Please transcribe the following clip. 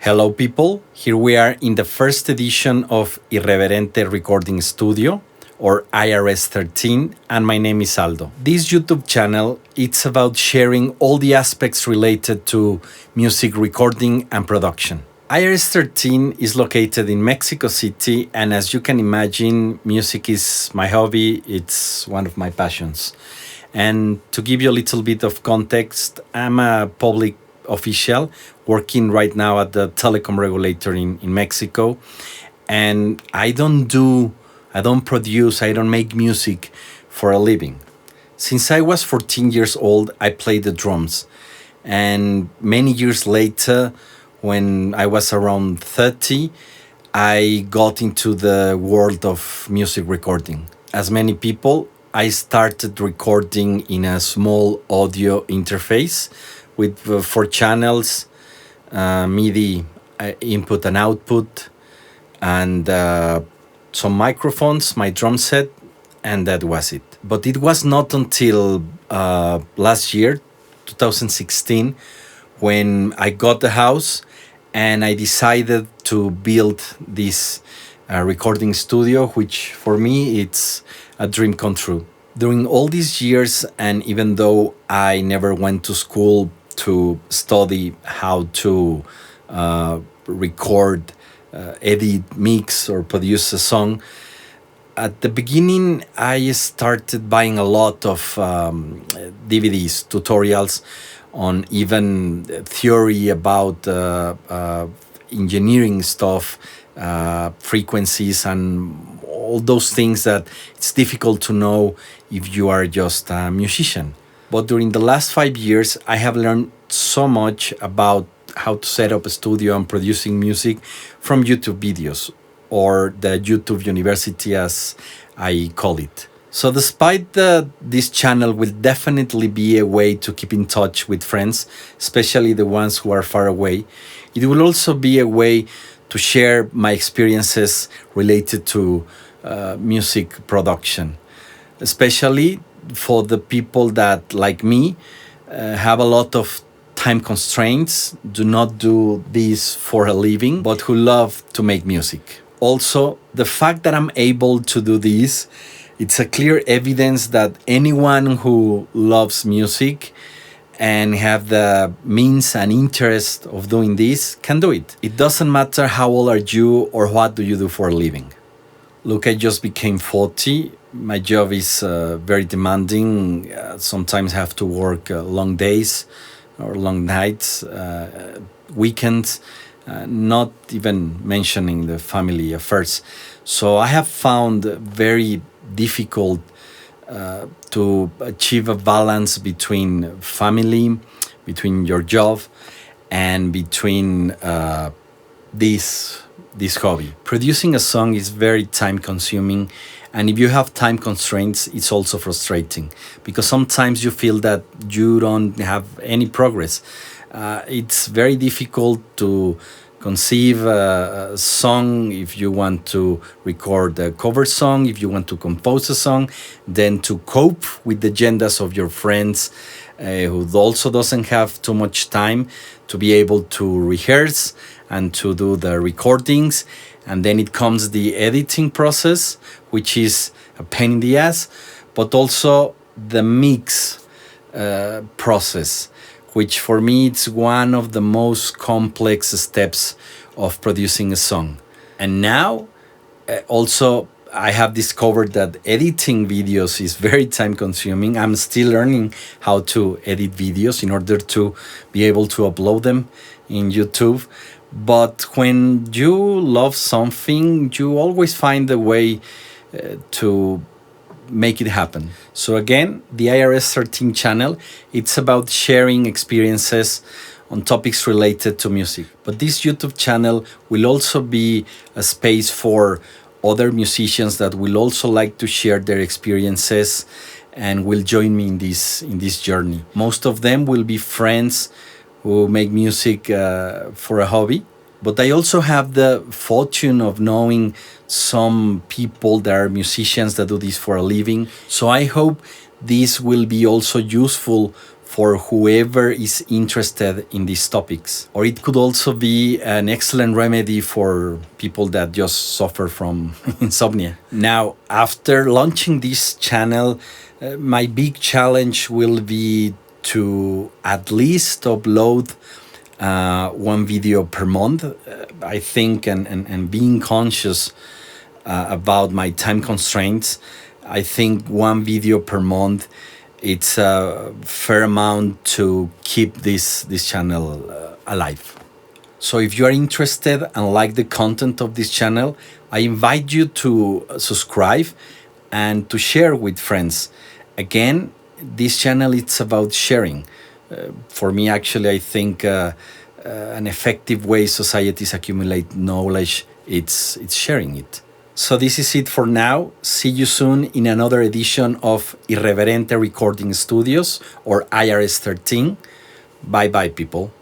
Hello, people. Here we are in the first edition of Irreverente Recording Studio, or IRS-13, and my name is Aldo. This YouTube channel, it's about sharing all the aspects related to music recording and production. IRS-13 is located in Mexico City, and as you can imagine, music is my hobby. It's one of my passions. And to give you a little bit of context, I'm a public official working right now at the telecom regulator in Mexico. And I don't produce, I don't make music for a living. Since I was 14 years old, I played the drums. And many years later, when I was around 30, I got into the world of music recording. As many people, I started recording in a small audio interface with 4 channels, MIDI input and output, and some microphones, my drum set, and that was it. But it was not until last year, 2016, when I got the house and I decided to build this recording studio, which for me it's a dream come true. During all these years, and even though I never went to school to study how to record, edit, mix, or produce a song, at the beginning I started buying a lot of DVDs, tutorials on even theory about engineering stuff, frequencies, and all those things that it's difficult to know if you are just a musician. But during the last 5 years, I have learned so much about how to set up a studio and producing music from YouTube videos, or the YouTube University as I call it. So despite this channel will definitely be a way to keep in touch with friends, especially the ones who are far away, it will also be a way to share my experiences related to music production, especially for the people that, like me, have a lot of time constraints, do not do this for a living, but who love to make music. Also, the fact that I'm able to do this, it's a clear evidence that anyone who loves music and have the means and interest of doing this can do it. It doesn't matter how old are you or what do you do for a living. Look, I just became 40. My job is very demanding. Sometimes I have to work long days or long nights, weekends, not even mentioning the family affairs. So I have found very difficult to achieve a balance between family, between your job, and between this hobby. Producing a song is very time consuming, and if you have time constraints, it's also frustrating because sometimes you feel that you don't have any progress. It's very difficult to conceive a song if you want to record a cover song, if you want to compose a song, then to cope with the agendas of your friends who also doesn't have too much time to be able to rehearse and to do the recordings. And then it comes the editing process, which is a pain in the ass, but also the mix process, which for me it's one of the most complex steps of producing a song. And now also I have discovered that editing videos is very time consuming. I'm still learning how to edit videos in order to be able to upload them in YouTube. But when you love something, you always find a way to make it happen. So again, the IRS-13 channel, it's about sharing experiences on topics related to music. But this YouTube channel will also be a space for other musicians that will also like to share their experiences and will join me in this journey. Most of them will be friends who make music for a hobby. But I also have the fortune of knowing some people that are musicians that do this for a living. So I hope this will be also useful for whoever is interested in these topics. Or it could also be an excellent remedy for people that just suffer from insomnia. Now, after launching this channel, my big challenge will be to at least upload one video per month. I think, and being conscious about my time constraints, I think one video per month, it's a fair amount to keep this channel alive. So if you are interested and like the content of this channel, I invite you to subscribe and to share with friends. Again, this channel, it's about sharing. For me, actually, I think an effective way societies accumulate knowledge, it's sharing it. So this is it for now. See you soon in another edition of Irreverente Recording Studios, or IRS-13. Bye-bye, people.